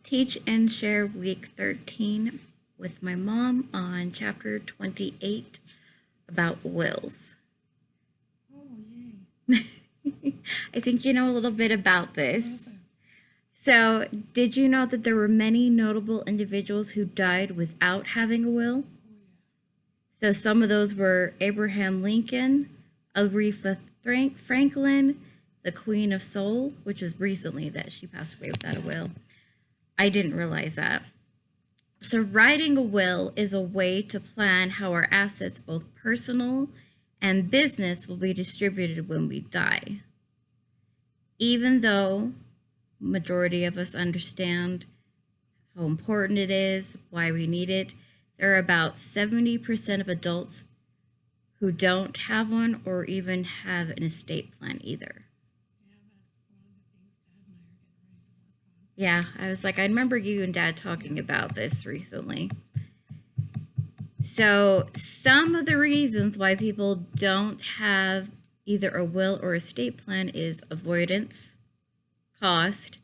Teach and Share Week 13 with my mom on Chapter 28 about wills. Oh, yay. I think you know a little bit about this. So, did you know that there were many notable individuals who died without having a will? So, some of those were Abraham Lincoln, Aretha Franklin, the Queen of Soul, which was recently that she passed away without a will. I didn't realize that. So, writing a will is a way to plan how our assets, both personal and business, will be distributed when we die. Even though majority of us understand how important it is, why we need it, there are about 70% of adults who don't have one or even have an estate plan either. Yeah, I was like, I remember you and Dad talking about this recently. So, some of the reasons why people don't have either a will or estate plan is avoidance, cost,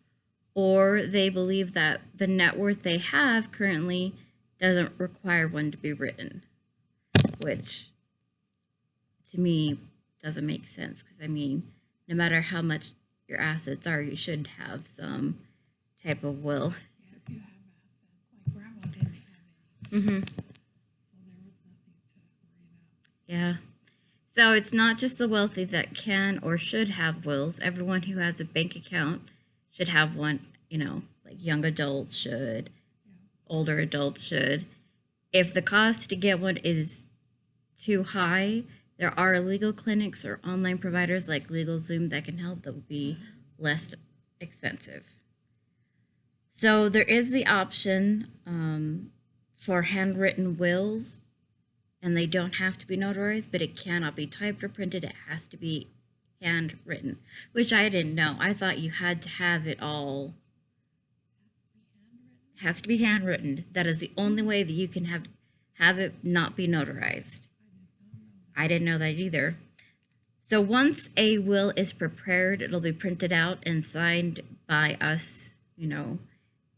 or they believe that the net worth they have currently doesn't require one to be written, which to me doesn't make sense because, I mean, no matter how much your assets are, you should have some type of will. Yeah, if you have assets, like Grandma didn't have any, Mm-hmm. so there was nothing to worry about. Yeah. So it's not just the wealthy that can or should have wills. Everyone who has a bank account should have one, like young adults should, older adults should. If the cost to get one is too high, there are legal clinics or online providers like LegalZoom that can help that would be less expensive. So there is the option for handwritten wills, and they don't have to be notarized, but it cannot be typed or printed. It has to be handwritten, which I didn't know. I thought you had to have it all. It has to be handwritten. That is the only way that you can have it not be notarized. I didn't know that either. So once a will is prepared, it'll be printed out and signed by us,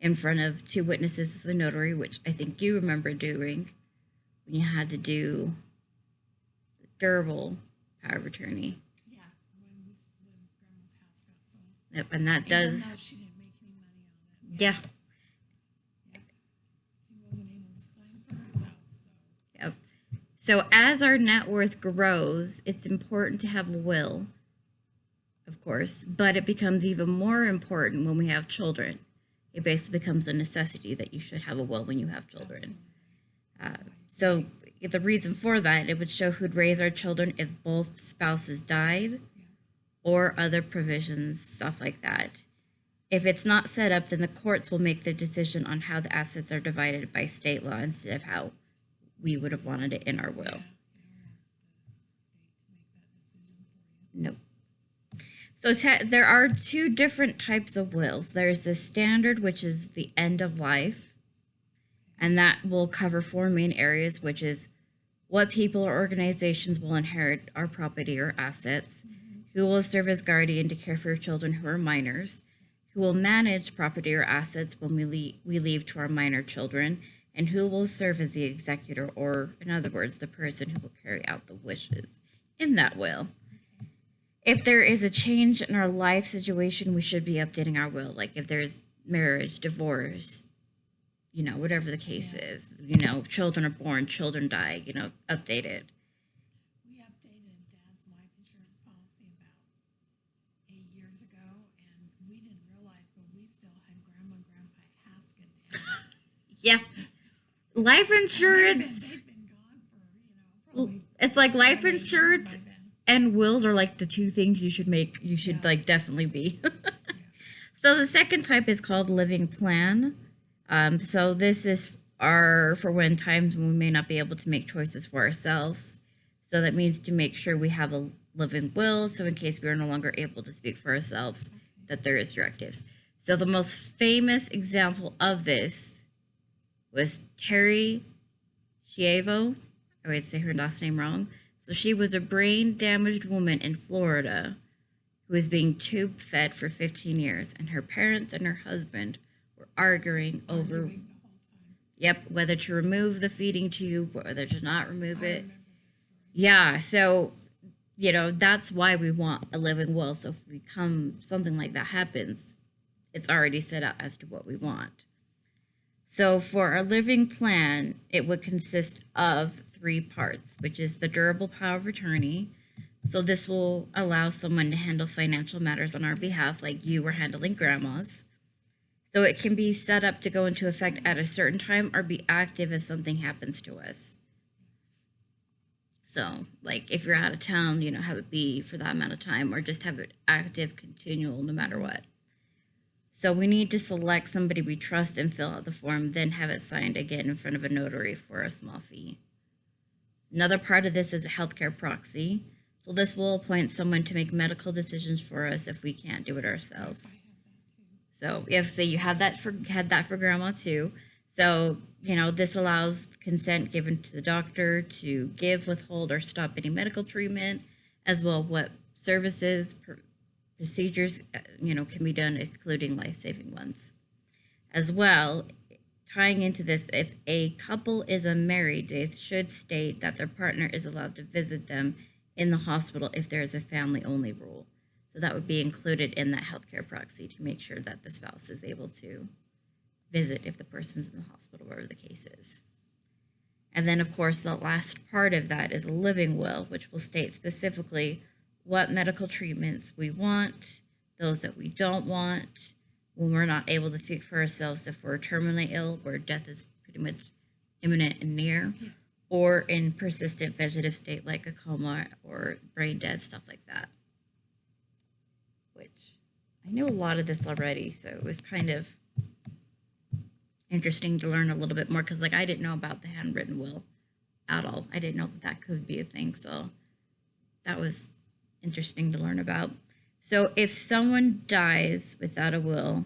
in front of two witnesses as a notary, which I think you remember doing when you had to do durable power of attorney. Yeah, when Grandma's house got sold. Yep, and that Even does. though she didn't make any money on it. Yeah. She wasn't able to stand for herself, so. Yep. So as our net worth grows, it's important to have a will, of course, but it becomes even more important when we have children. It basically becomes a necessity that you should have a will when you have children. So the reason for that, it would show who'd raise our children if both spouses died, or other provisions, stuff like that. If it's not set up, then the courts will make the decision on how the assets are divided by state law instead of how we would have wanted it in our will. Yeah, they don't want the state to make that decision for you. Nope. So there are two different types of wills. There's the standard, which is the end of life, and that will cover four main areas, which is what people or organizations will inherit our property or assets, who will serve as guardian to care for your children who are minors, who will manage property or assets when we leave to our minor children, and who will serve as the executor, or in other words, the person who will carry out the wishes in that will. If there is a change in our life situation, we should be updating our will. Like if there's marriage, divorce, whatever the case is, children are born, children die, update it. We updated Dad's life insurance policy about 8 years ago, and we didn't realize, but we still had Grandma and Grandpa Haskett down. Yeah. Life insurance. They've been gone for, probably. It's like life 7, 8 years insurance by then. and wills are like the two things you should like definitely be. So the second type is called living plan. So this is for when times when we may not be able to make choices for ourselves. So that means to make sure we have a living will, so in case we are no longer able to speak for ourselves, that there is directives. So the most famous example of this was Terry Schiavo. I always say her last name wrong. So she was a brain-damaged woman in Florida who was being tube fed for 15 years, and her parents and her husband were arguing over, arguing the whole time. yep, whether to remove the feeding tube, whether to not remove I it. remember this story. Yeah, so that's why we want a living will. So if something like that happens, it's already set out as to what we want. So for our living plan, it would consist of 3 parts, which is the durable power of attorney. So this will allow someone to handle financial matters on our behalf, like you were handling grandma's. So it can be set up to go into effect at a certain time or be active if something happens to us. So, like if you're out of town, have it be for that amount of time or just have it active, continual, no matter what. So we need to select somebody we trust and fill out the form, then have it signed again in front of a notary for a small fee. Another part of this is a healthcare proxy. So this will appoint someone to make medical decisions for us if we can't do it ourselves. So if say you had that for grandma too. So, this allows consent given to the doctor to give, withhold, or stop any medical treatment, as well as what services, procedures, can be done, including life-saving ones. As well, tying into this, if a couple is unmarried, they should state that their partner is allowed to visit them in the hospital if there is a family-only rule. So that would be included in that healthcare proxy to make sure that the spouse is able to visit if the person's in the hospital, whatever the case is. And then, of course, the last part of that is a living will, which will state specifically what medical treatments we want, those that we don't want, when we're not able to speak for ourselves, if we're terminally ill, where death is pretty much imminent and near, or in persistent vegetative state like a coma or brain dead, stuff like that. Which I knew a lot of this already, so it was kind of interesting to learn a little bit more because I didn't know about the handwritten will at all. I didn't know that could be a thing, so that was interesting to learn about. So if someone dies without a will,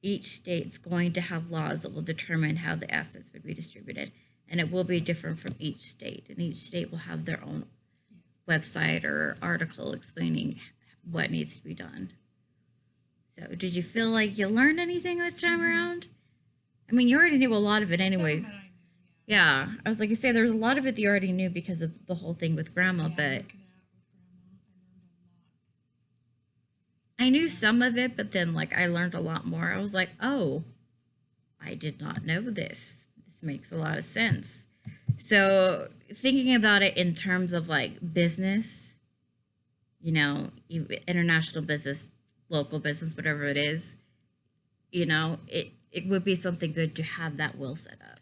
each state's going to have laws that will determine how the assets would be distributed, and it will be different from each state, and each state will have their own website or article explaining what needs to be done. So did you feel like you learned anything this time around? I mean, you already knew a lot of it anyway. Yeah, I was like, there was a lot of it that you already knew because of the whole thing with grandma, but I knew some of it, but then I learned a lot more. I was like, oh, I did not know this. This makes a lot of sense. So thinking about it in terms of business, international business, local business, whatever it is, it would be something good to have that will set up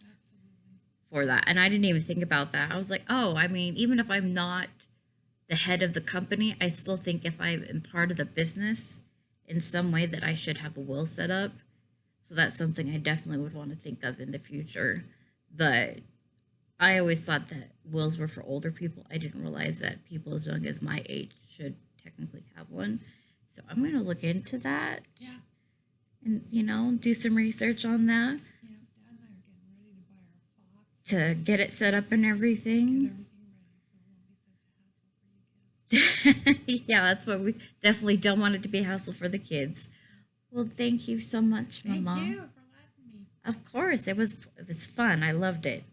for that. And I didn't even think about that. I was like, oh, I mean, even if I'm not the head of the company, I still think if I'm part of the business in some way that I should have a will set up. So that's something I definitely would want to think of in the future. But I always thought that wills were for older people. I didn't realize that people as young as my age should technically have one. So I'm going to look into that. Yeah. And, do some research on that. Yeah, Dad and I are getting ready to buy our plots. To get it set up and everything. Get everything ready, so it won't be such a hassle for you kids. Yeah, that's what we definitely don't want it to be a hassle for the kids. Well, thank you so much, Mama. Thank you for letting me. Of course, it was fun. I loved it.